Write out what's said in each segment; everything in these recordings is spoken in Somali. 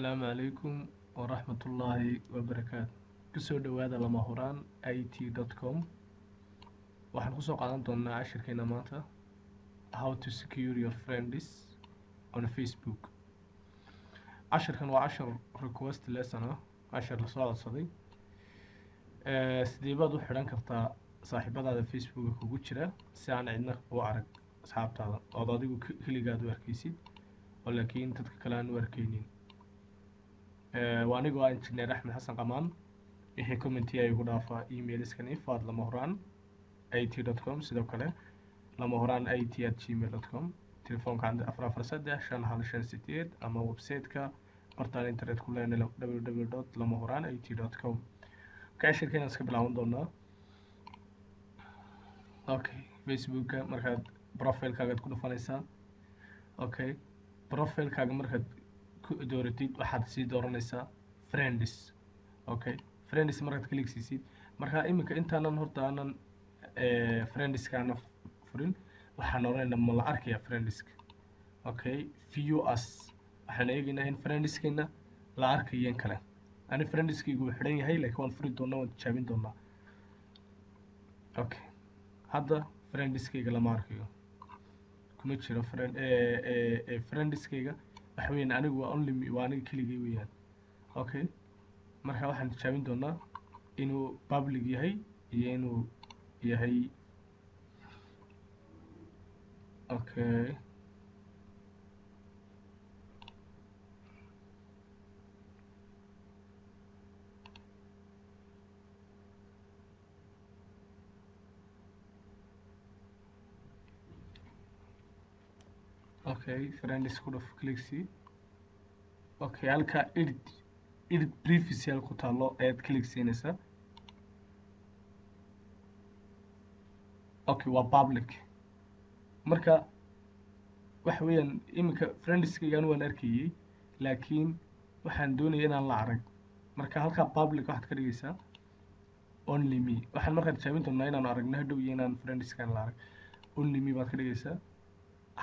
السلام عليكم ورحمة الله وبركاته. كسو دوادا لما هوران it.com waxaan kusoo qaadan doonaa cashirkeena maanta how to secure your friends on Facebook. cashirkan waa cashir request lesson ah, cashir la soo codsaday. sidee baad u xidhan kartaa saaxiibadaada Facebook kugu jira si aan cidna u arag asxaabtaada ood adigu keligaad u arkaysid oo laakiin dadka kale aan u arkaynin. وأنا جوا إنجنير أحمد حسن قمان إيه كومنتي أيقو دافع إيميل إسكني فاد لمهران it.com سيدو كله لمهران it@gmail.com تلفون عند أفرا فرسدة عشان هالشان ستيد أما ويب سايت كا برتال إنترنت كله إنه www.lamahran.it.com كأشير كنا نسكب لعون دونا. أوكي فيسبوك مركز بروفيل كاجد كله فانيسا. أوكي بروفيل كاجد مركز dooratid waxaad sii dooranaysaa friends. Okay, friends markaad click siisid marka iminka intaanan horta aanan friendskaana furin waxaan oranaynaa ma la arkayaa friendska. Okay, view us waxaan eegaynaa in friendskeena la arkayeen kale. ani friendskaygu wuu xidhan yahay laakiin waan furi doonaa, waan tijaabin doonaa. Okay, hadda friendskayga lama arkayo, kuma jiro friendskayga waxweyn anigu waa only waa aniga keligay weeyaan. Okay, marka waxaan tijaabin doonaa inuu public yahay iyo inuu yahay. Okay, okay friends ku dhuf click see. Okay, halka edit privacy ku taalo ayaad click siinaysaa. Okay, waa public marka wax weeyaan iminka friendskayga waan arkayay laakiin waxaan doonaya inaan la arag. marka halka public waxaad ka dhigaysaa only me. waxaan markaa tijaabin doonaa inaan aragno hadhow iyo inaan friendskan la arag. only me baad ka dhigaysaa.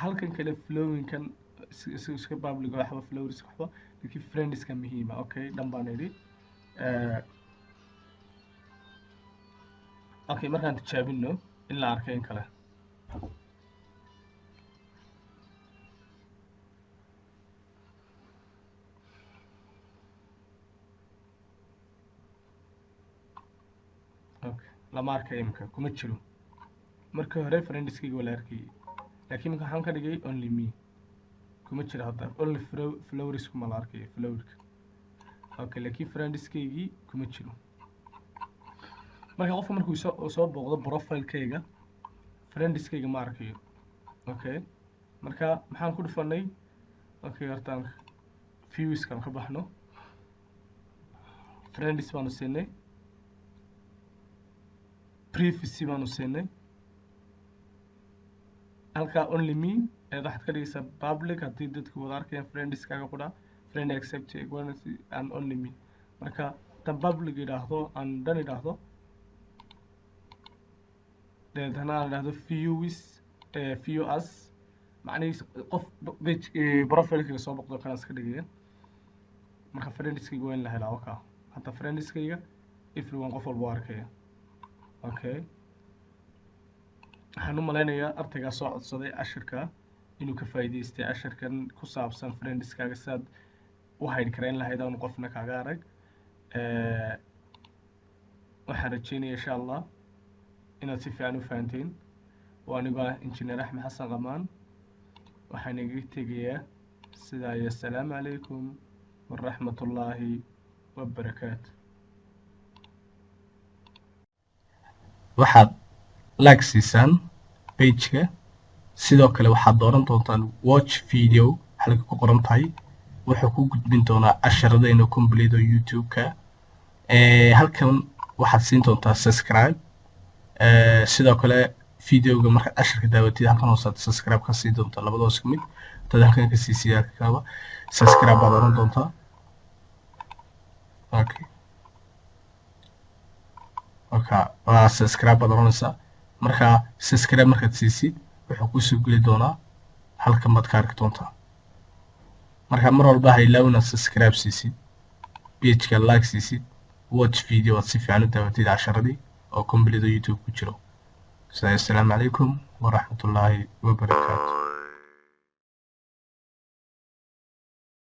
halkan kale flowingkan iska public waxba flowers waxba laakiin friendska muhiima. Okay, dhan baan idhi. Okay, markaan tijaabino in la arkay in kale. Okay, lama arkay imka kuma jiro. marka hore friendskayga waa la arkayay laakiin marka waxaan ka dhigay only me, kuma jiro hadda. only flowers kuma la arkayo flowerka. Okay, laakiin friendskaygii kuma jiro. marka qofka markuu soo booqdo profilekayga friendskayga ma arkayo. Okay, marka maxaan ku dhufanay. Okay, hortaan viewskan ka baxno. friends baanu siinay, privacy baanu siinay. halka only me waxaad ka dhigaysaa public haddii dadku wada arkayaan friendskaaga ku dhaa friend accept equality and only me. marka tan public idhaahdo aan dhan idhaahdo deedana aan idhaahdo view us macnihiis qof page profilekayga soo boqdo kana iska dhigaya. marka friendskayga waa in la helaa. Okay, hadda friendskayga everyone qof walba arkaya. Okay, waxaan u malaynayaa ardaygaa soo codsaday cashirka inuu ka faa'iidaystay cashirkan ku saabsan friendskaaga sidaad u hide karayn lahayd aan qofna kaaga arag. waxaan rajeynaya insha allah inaad si fiican u fahanteen. waa aniga injineer axmed xasan qamaan waxaan igaga tegayaa sidaa iyo asalaamu calaykum waraxmatullaahi wabarakaatu. waxaad like siisaan page-ka, sidoo kale waxaad dooran doontaan watch video halka ku qoran tahay. wuxuu ku gudbin doonaa casharadayna complete oo YouTube-ka. halkan waxaad siin doontaa subscribe. sidoo kale videoga markaad casharka daawatid halkan hoosaad subscribe ka sii doontaa, labadoos ka mid. dad halkan ka sii siyaakaba subscribe baad oran doontaa. Okay, waa subscribe baad oranaysaa. marka subscribe markaad siisid wuxuu ku soo geli doonaa halkan baad ka arki doontaa. marka mar walba ha ilaawina subscribe siisid pageka like siisid watch video aad si fiican u daawatid casharadii oo complete youtube ku jiro. Assalaamu calaykum waraxmatullaahi wabarakaatu.